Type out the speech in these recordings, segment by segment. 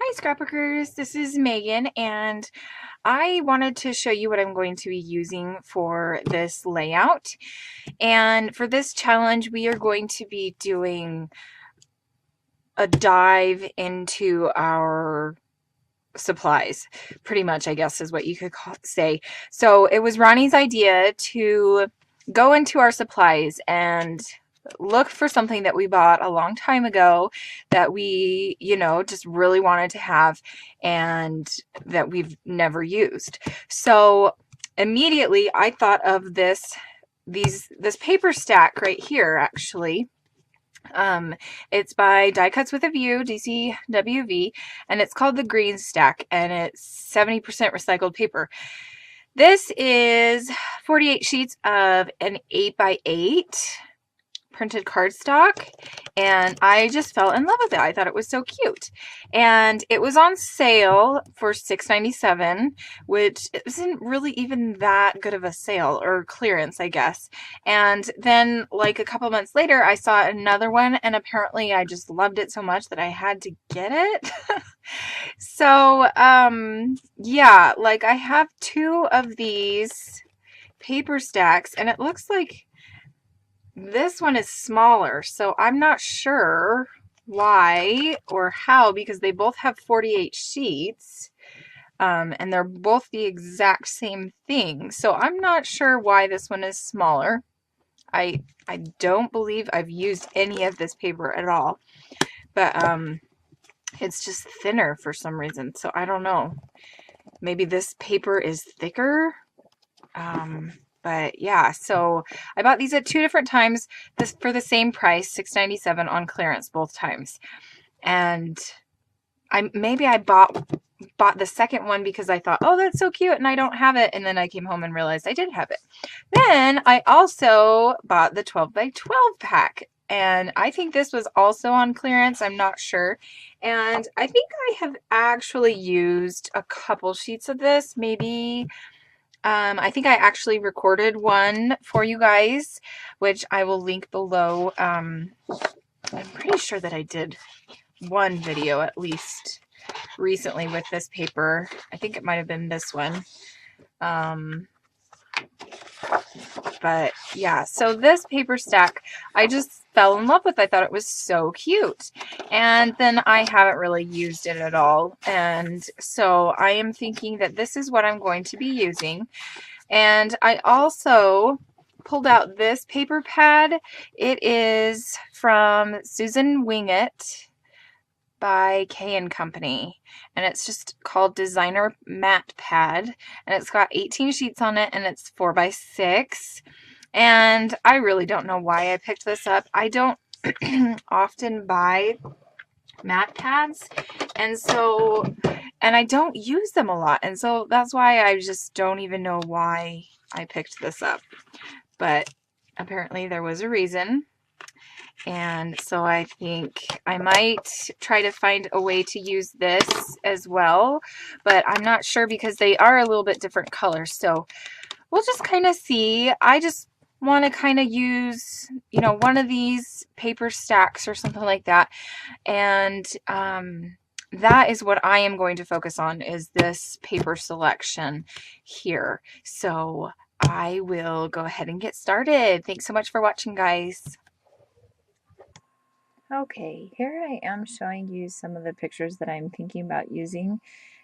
Hi Scrapbookers, this is Megan and I wanted to show you what I'm going to be using for this layout. And for this challenge we are going to be doing a dive into our supplies, pretty much, I guess is what you could say. So it was Roni's idea to go into our supplies and look for something that we bought a long time ago that we, just really wanted to have and that we've never used. So immediately I thought of this paper stack right here actually. It's by Die Cuts with a View, DCWV, and it's called the Green Stack, and it's 70% recycled paper. This is 48 sheets of an 8x8 printed cardstock, and I just fell in love with it. I thought it was so cute, and it was on sale for $6.97, which isn't really even that good of a sale, or clearance, I guess. And then like a couple months later I saw another one, and apparently I just loved it so much that I had to get it. So yeah, like I have two of these paper stacks, and it looks like this one is smaller, so I'm not sure why or how, because they both have 48 sheets, and they're both the exact same thing. So I'm not sure why this one is smaller. I don't believe I've used any of this paper at all, but it's just thinner for some reason. So I don't know. Maybe this paper is thicker. But yeah, so I bought these at two different times, this for the same price, $6.97 on clearance both times. And I bought the second one because I thought, oh, that's so cute, and I don't have it. And then I came home and realized I did have it. Then I also bought the 12x12 pack, and I think this was also on clearance. I'm not sure. And I think I have actually used a couple sheets of this, maybe. I think I actually recorded one for you guys, which I will link below. I'm pretty sure that I did one video at least recently with this paper. I think it might have been this one. But yeah, so this paper stack I just fell in love with. I thought it was so cute, and then I haven't really used it at all, and so I am thinking that this is what I'm going to be using. And I also pulled out this paper pad. It is from Susan Wingett by K & Company, and it's just called Designer Matte Pad, and it's got 18 sheets on it, and it's 4x6. And I really don't know why I picked this up. I don't often buy matte pads, and I don't use them a lot, and so that's why I just don't even know why I picked this up. But apparently there was a reason, and so I think I might try to find a way to use this as well, but I'm not sure because they are a little bit different colors, so we'll just kind of see. I just want to kind of use, one of these paper stacks or something like that, and that is what I am going to focus on, is this paper selection here. So I will go ahead and get started. Thanks so much for watching, guys. Okay, here I am showing you some of the pictures that I'm thinking about using,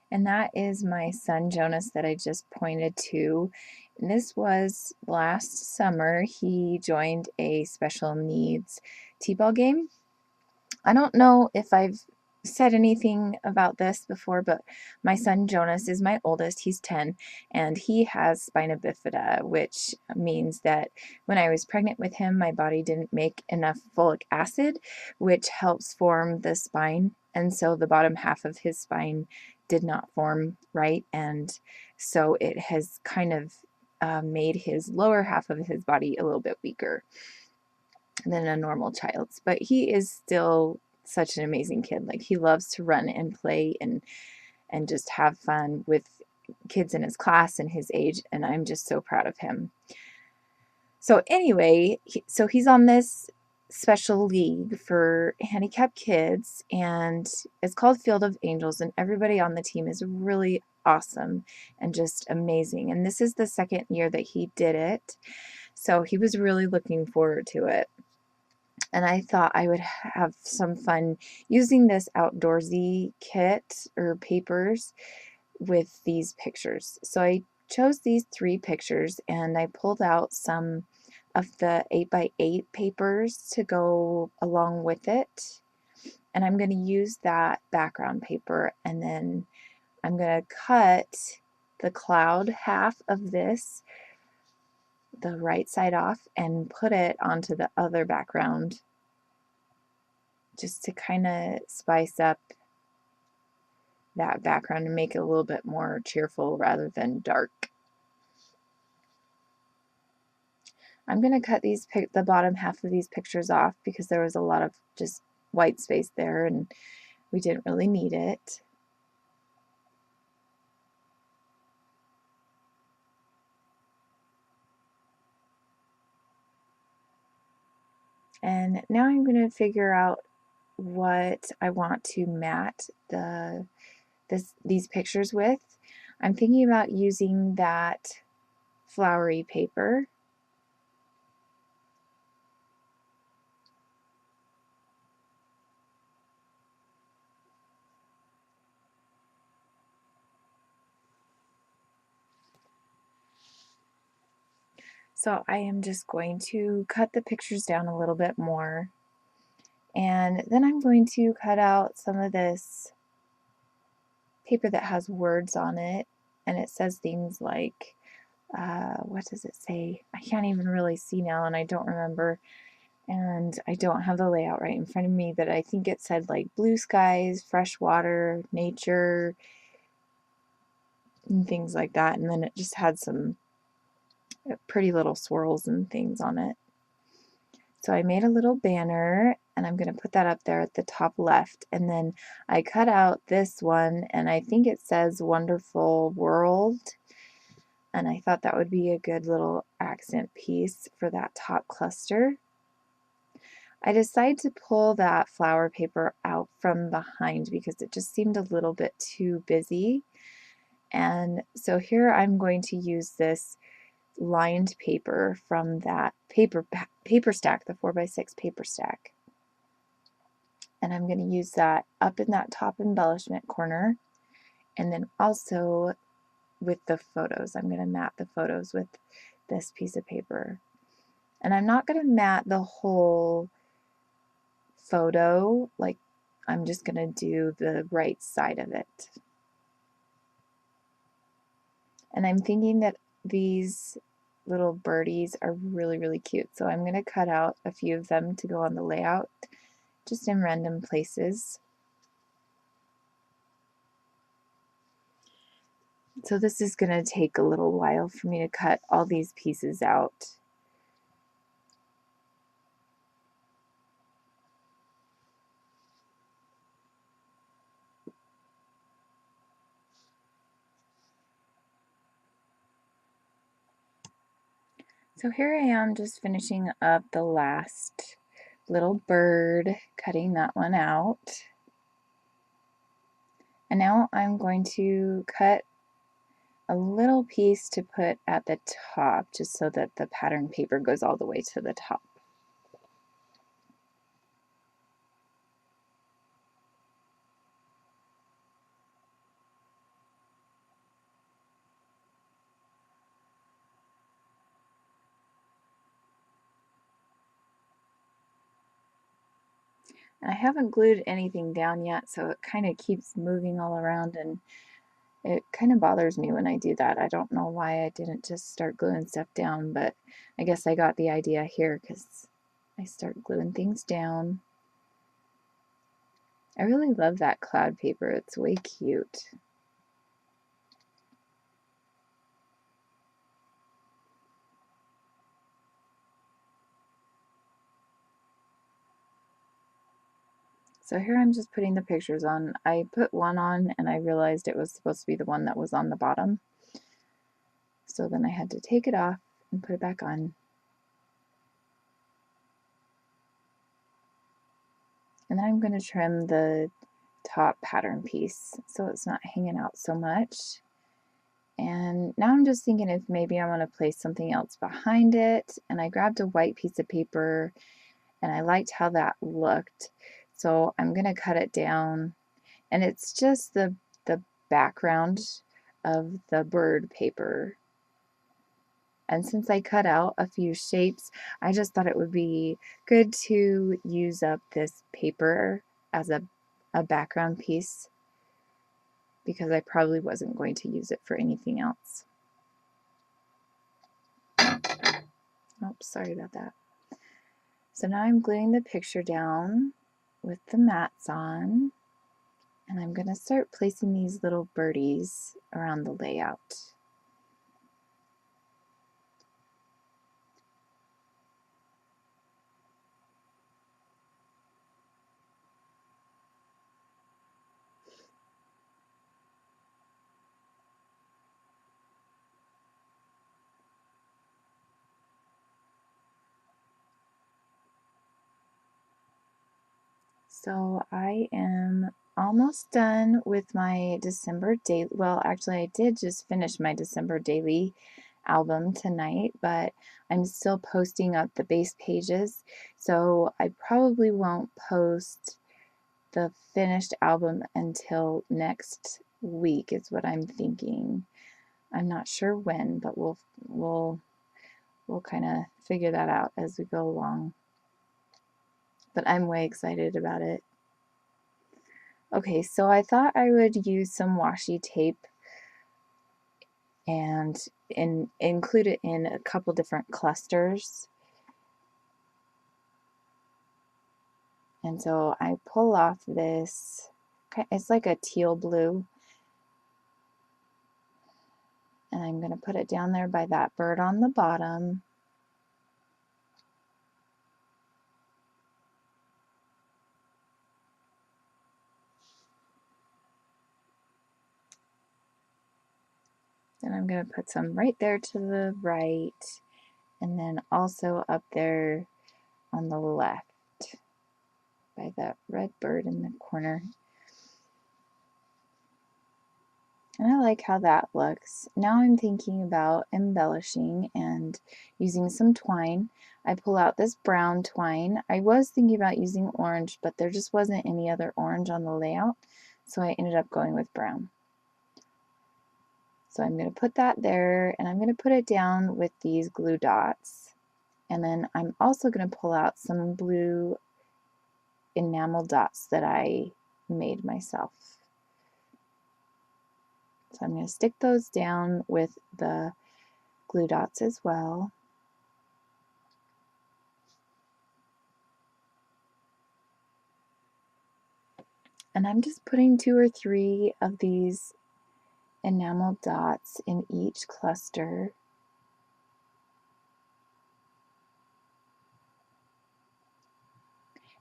and that is my son Jonas that I just pointed to. And this was last summer. He joined a special needs t-ball game. I don't know if I've said anything about this before, but my son Jonas is my oldest. He's 10, and he has spina bifida, which means that when I was pregnant with him, my body didn't make enough folic acid, which helps form the spine, and so the bottom half of his spine did not form right, and so it has kind of made his lower half of his body a little bit weaker than a normal child's. But he is still such an amazing kid. Like, he loves to run and play and just have fun with kids in his class and his age, and I'm just so proud of him. So anyway, so he's on this special league for handicapped kids, and it's called Field of Angels, and everybody on the team is really awesome and just amazing. And this is the second year that he did it, so he was really looking forward to it. And I thought I would have some fun using this outdoorsy kit or papers with these pictures. So I chose these 3 pictures, and I pulled out some of the 8x8 papers to go along with it. And I'm going to use that background paper, and then I'm going to cut the cloud half of this, the right side off, and put it onto the other background just to kind of spice up that background and make it a little bit more cheerful rather than dark. I'm going to cut the bottom half of these pictures off because there was a lot of just white space there and we didn't really need it. And now I'm going to figure out what I want to mat these pictures with. I'm thinking about using that flowery paper. So I am just going to cut the pictures down a little bit more, and then I'm going to cut out some of this paper that has words on it, and it says things like, what does it say? I can't even really see now, and I don't remember, and I don't have the layout right in front of me, but I think it said like blue skies, fresh water, nature, and things like that, and then it just had some pretty little swirls and things on it. So I made a little banner, and I'm going to put that up there at the top left, and then I cut out this one, and I think it says Wonderful World, and I thought that would be a good little accent piece for that top cluster. I decided to pull that flower paper out from behind because it just seemed a little bit too busy, and so here I'm going to use this lined paper from that paper stack, the 4x6 paper stack. And I'm going to use that up in that top embellishment corner, and then also with the photos. I'm going to mat the photos with this piece of paper. And I'm not going to mat the whole photo, like I'm just going to do the right side of it. And I'm thinking that these little birdies are really, really cute. So I'm going to cut out a few of them to go on the layout, just in random places. So this is going to take a little while for me to cut all these pieces out. So here I am just finishing up the last little bird, cutting that one out. And now I'm going to cut a little piece to put at the top, just so that the pattern paper goes all the way to the top. And I haven't glued anything down yet, so it kind of keeps moving all around, and it kind of bothers me when I do that. I don't know why I didn't just start gluing stuff down, but I guess I got the idea here because I start gluing things down. I really love that cloud paper. It's way cute. So here I'm just putting the pictures on. I put one on and I realized it was supposed to be the one that was on the bottom. So then I had to take it off and put it back on. And then I'm going to trim the top pattern piece so it's not hanging out so much. And now I'm just thinking if maybe I want to place something else behind it. And I grabbed a white piece of paper and I liked how that looked. So I'm going to cut it down, and it's just the background of the bird paper. And since I cut out a few shapes, I just thought it would be good to use up this paper as a background piece because I probably wasn't going to use it for anything else. Oops, sorry about that. So now I'm gluing the picture down with the mats on, and I'm going to start placing these little birdies around the layout. So I am almost done with my December daily. Well, actually, I did just finish my December daily album tonight, but I'm still posting up the base pages. So I probably won't post the finished album until next week is what I'm thinking. I'm not sure when, but we'll kind of figure that out as we go along. But I'm way excited about it. Okay, so I thought I would use some washi tape and include it in a couple different clusters. And so I pull off this, it's like a teal blue, and I'm going to put it down there by that bird on the bottom. Then I'm going to put some right there to the right, and then also up there on the left by that red bird in the corner. And I like how that looks. Now I'm thinking about embellishing and using some twine. I pull out this brown twine. I was thinking about using orange, but there just wasn't any other orange on the layout, so I ended up going with brown. So I'm going to put that there, and I'm going to put it down with these glue dots. And then I'm also going to pull out some blue enamel dots that I made myself. So I'm going to stick those down with the glue dots as well. And I'm just putting 2 or 3 of these enamel dots in each cluster.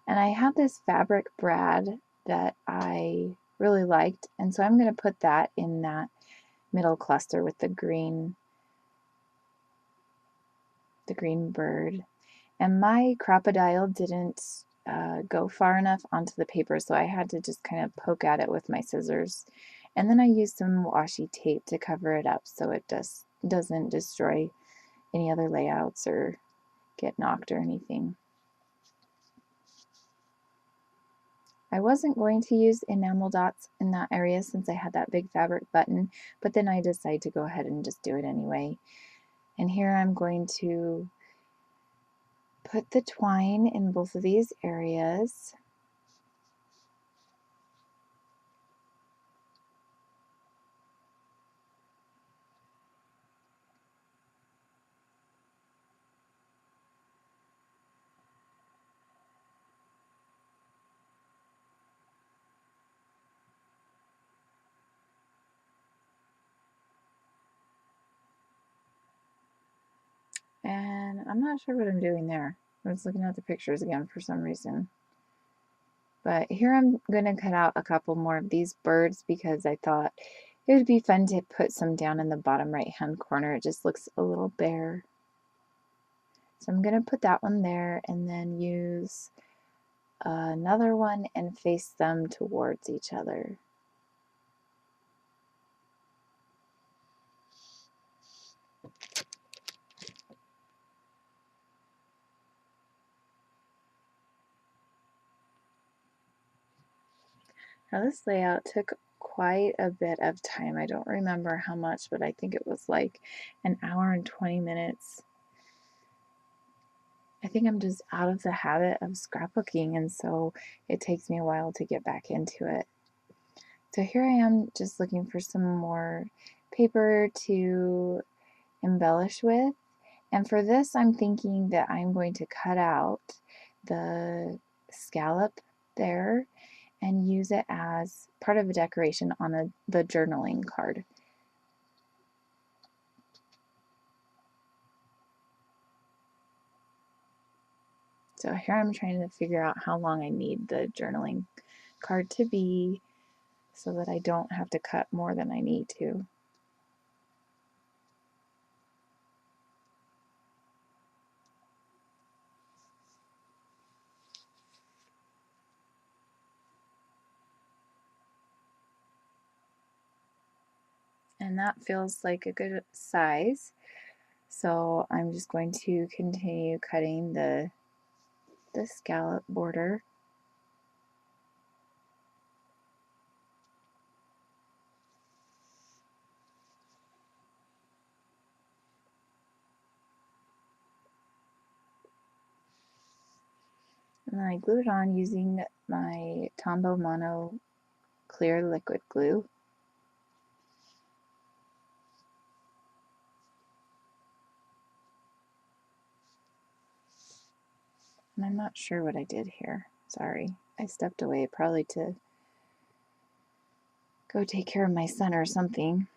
And I have this fabric brad that I really liked, and so I'm going to put that in that middle cluster with the green bird. And my crocodile didn't go far enough onto the paper, so I had to just kind of poke at it with my scissors. And then I used some washi tape to cover it up so it doesn't destroy any other layouts or get knocked or anything. I wasn't going to use enamel dots in that area since I had that big fabric button, but then I decided to go ahead and just do it anyway. And here I'm going to put the twine in both of these areas. And I'm not sure what I'm doing there. I was looking at the pictures again for some reason. But here I'm going to cut out a couple more of these birds because I thought it would be fun to put some down in the bottom right hand corner. It just looks a little bare. So I'm going to put that one there and then use another one and face them towards each other. Now this layout took quite a bit of time. I don't remember how much, but I think it was like an hour and 20 minutes. I think I'm just out of the habit of scrapbooking, and so it takes me a while to get back into it. So here I am just looking for some more paper to embellish with. And for this, I'm thinking that I'm going to cut out the scallop there and use it as part of a decoration on the journaling card. So here I'm trying to figure out how long I need the journaling card to be so that I don't have to cut more than I need to. And that feels like a good size. So I'm just going to continue cutting the scallop border. And then I glue it on using my Tombow Mono clear liquid glue. And I'm not sure what I did here. Sorry. I stepped away probably to go take care of my son or something.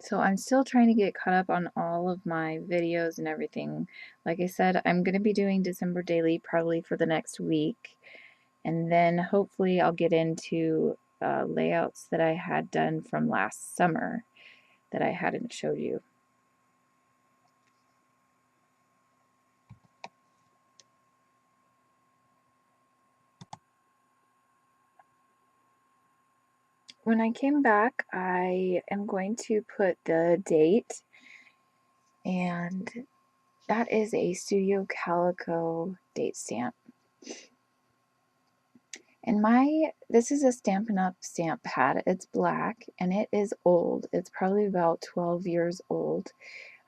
So I'm still trying to get caught up on all of my videos and everything. Like I said, I'm going to be doing December daily probably for the next week. And then hopefully I'll get into layouts that I had done from last summer that I hadn't showed you. When I came back, I am going to put the date, and that is a Studio Calico date stamp. And this is a Stampin' Up! Stamp pad. It's black and it is old. It's probably about 12 years old.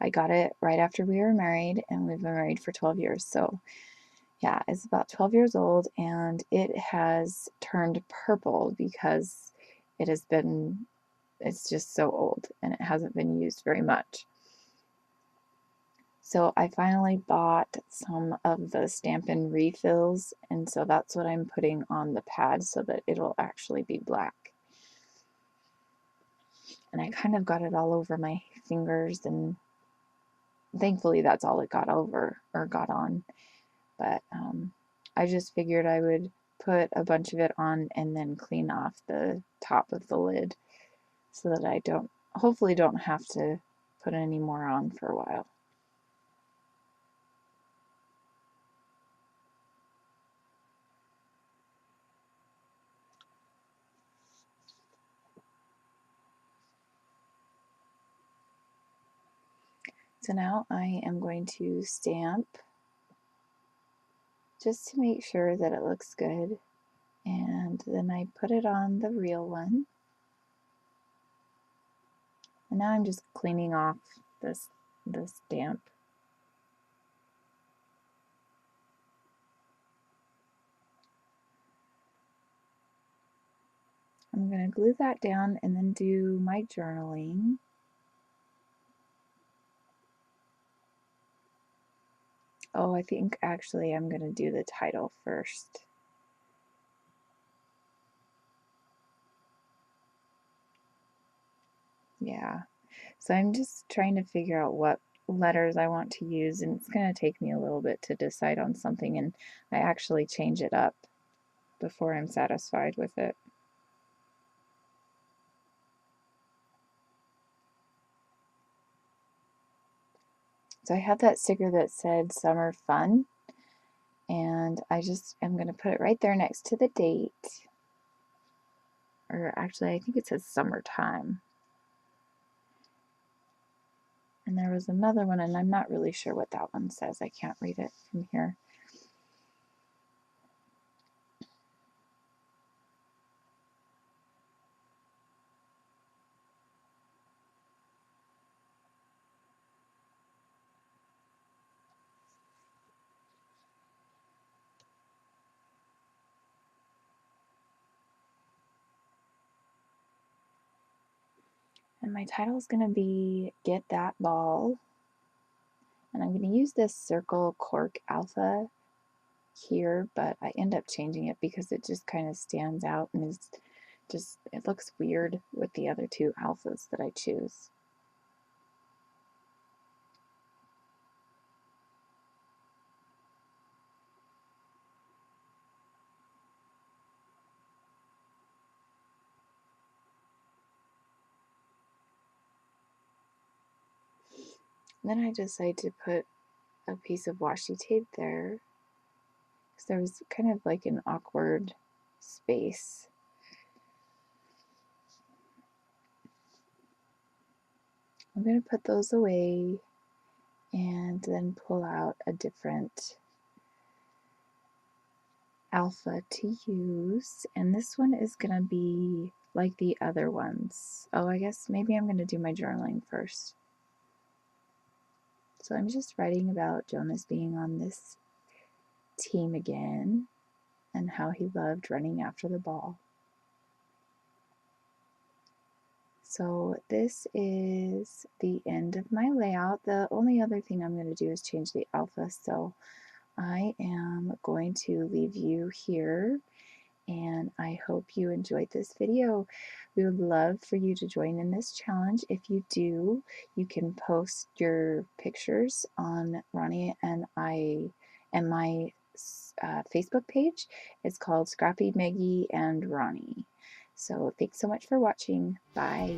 I got it right after we were married, and we've been married for 12 years. So yeah, it's about 12 years old, and it has turned purple because it's just so old and it hasn't been used very much. So I finally bought some of the Stampin' refills, and so that's what I'm putting on the pad so that it'll actually be black. And I kind of got it all over my fingers, and thankfully that's all it got over or got on. But I just figured I would put a bunch of it on and then clean off the top of the lid so that I hopefully don't have to put any more on for a while. So now I am going to stamp just to make sure that it looks good, and then I put it on the real one. And now I'm just cleaning off the stamp. I'm going to glue that down and then do my journaling. Oh, I think actually I'm going to do the title first. Yeah, so I'm just trying to figure out what letters I want to use, and it's going to take me a little bit to decide on something, and I actually change it up before I'm satisfied with it. So I have that sticker that said summer fun, and I just am going to put it right there next to the date. Or actually, I think it says summertime. And there was another one, and I'm not really sure what that one says. I can't read it from here. And my title is going to be Get That Ball. And I'm going to use this circle cork alpha here, but I end up changing it because it just kind of stands out and is just, it looks weird with the other two alphas that I choose. Then I decided to put a piece of washi tape there because there was kind of like an awkward space. I'm going to put those away and then pull out a different alpha to use. And this one is going to be like the other ones. Oh, I guess maybe I'm going to do my journaling first. So I'm just writing about Jonas being on this team again and how he loved running after the ball. So this is the end of my layout. The only other thing I'm going to do is change the alpha. So I am going to leave you here, and I hope you enjoyed this video. We would love for you to join in this challenge. If you do, you can post your pictures on Roni and my Facebook page. It's called Scrappy Maggie and Roni. So thanks so much for watching. Bye.